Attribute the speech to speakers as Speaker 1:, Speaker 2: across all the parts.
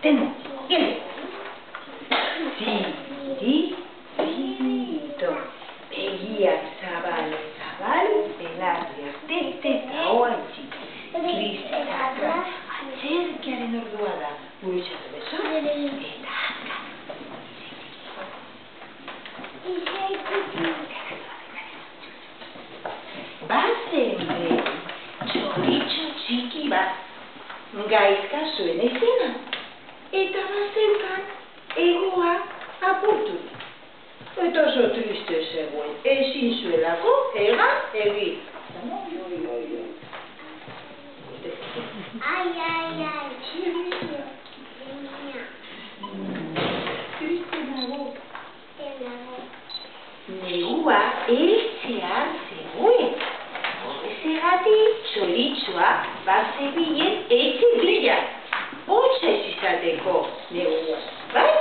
Speaker 1: Tengo, bien. Zirito. Begiak zabal, belarri arte eta oantzi. Kristaka, atzerkiaren ordua da. Burutxatu beso, eta haka. Bazen txoritxo txiki bat, gaizka zuen ezena. Eta bazeukan egoa apurtu. Eta oso triste zegoen, ezin zuelako egan egin.
Speaker 2: Ai.
Speaker 1: Triste nago. Negua etxean zegoen. Horrezegatik txoritxoa bazebilen etxe bila. Hotxa ez izateko negua. Bai?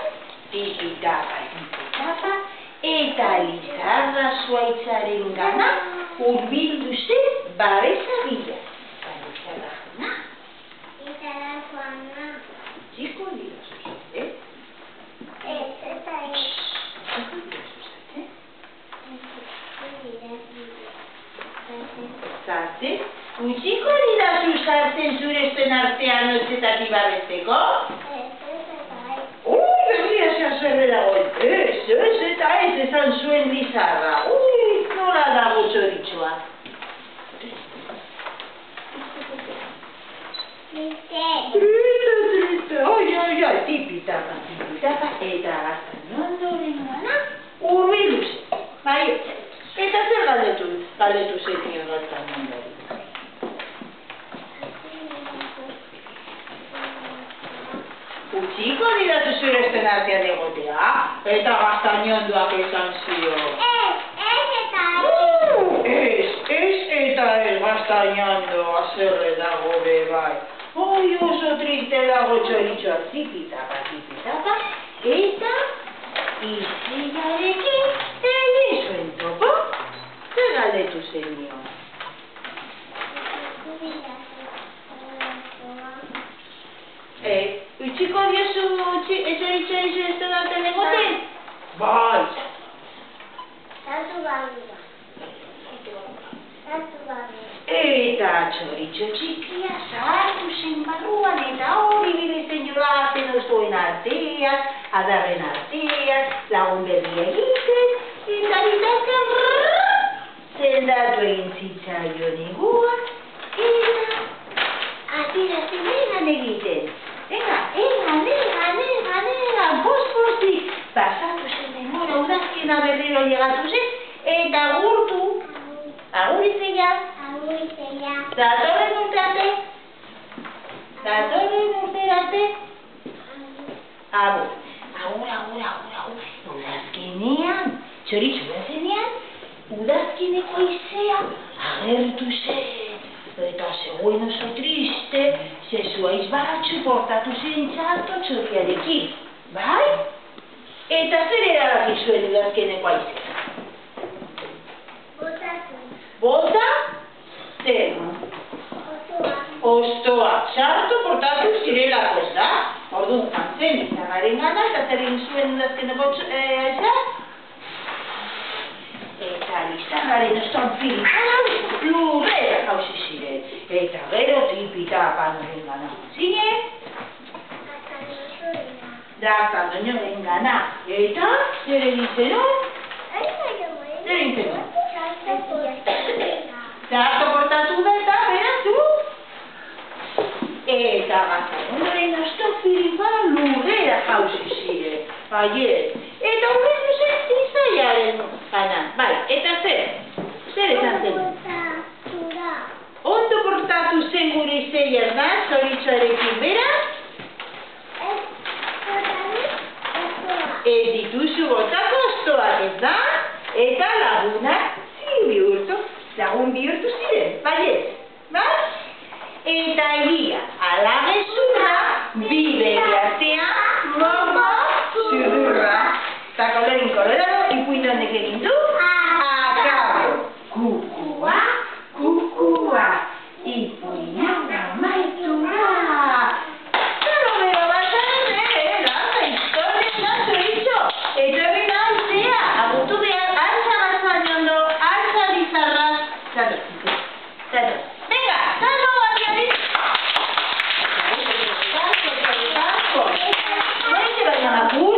Speaker 1: Tipitapa, eta Lizarra zuaitzaren gana hurbildu zen babesa bila. Lizarra juna?
Speaker 2: Lizarra juna.
Speaker 1: Txiko dira zuzat,
Speaker 2: Eta
Speaker 1: Txiko dira zuzat, Zarte? Utxiko dira zuzartzen zuresten artean notxetatik babesteko? Begia zerre dagoen. Ez, eta ez esan zuen Lizarra. Nola dago txoritxoa? Triste. Ai, tipitapa, eta gaztañondoren gana hurbildu zen. Bai, eta zer galdetu zenio gaztañondori. Utxiko didatu zuresten artean egotea, eta gaztañondoak esan zio. Ez eta ez gaztañondoa zerre dago bebai. Oi, oso triste dago txoritxoa tipitapa, eta iziarekin egin zuen topo. Zer galdetu zenio? Utxiko diozu txoritxoa zuresten artean egoten? Bai. Eta txoritxo txikia sartu zen barruan eta hori bidezen jolazen oztoen artean, adarren artean, lagun berria egiten, eta bitartean zendatu egin zitzaio negua, eta atirazen egan egiten. Egan, post-postik, pasatu zen denbora udazkena berriro llegatu zen, eta gurtu. Agurizela. Datorren urterate. Agur. Udazkenean, txoritxoa zenean, udazkeneko izea agertu zen. Eta zegoen oso triste, ze zuaiz batxu portatu zen txarto txoriarekin. Bai? Eta zer erabaki zuen udazkeneko izea? Bota? Zer? Ostoa. Txarto portatu zirelako, ez da? Orduan, jantzen Lizarraren gana, eta zer egin zuen udazkeneko izea? Eta Lizarraren ostoan filipau, lurrera jauzi ziren. Eta gero tipitapan horren gana zinen. Gaztañondoren gana. Eta zer egin zenon? Txarto portatu da eta beratu. Eta gaztañondoren osto filipau lurrera jauzi ziren. Baiet. Eta hurbildu zen izaiaren gana. Bai, eta zer? Zer esan zen? Ondo portatu zen gure izeia da, txoritxoarekin bera? Ez dituzu botako ostoak, ez da? Eta lagunak lagun bihurtu ziren, baiet? Bai? Eta egia, ala gezurra, bide artean, mama, zurra. agur.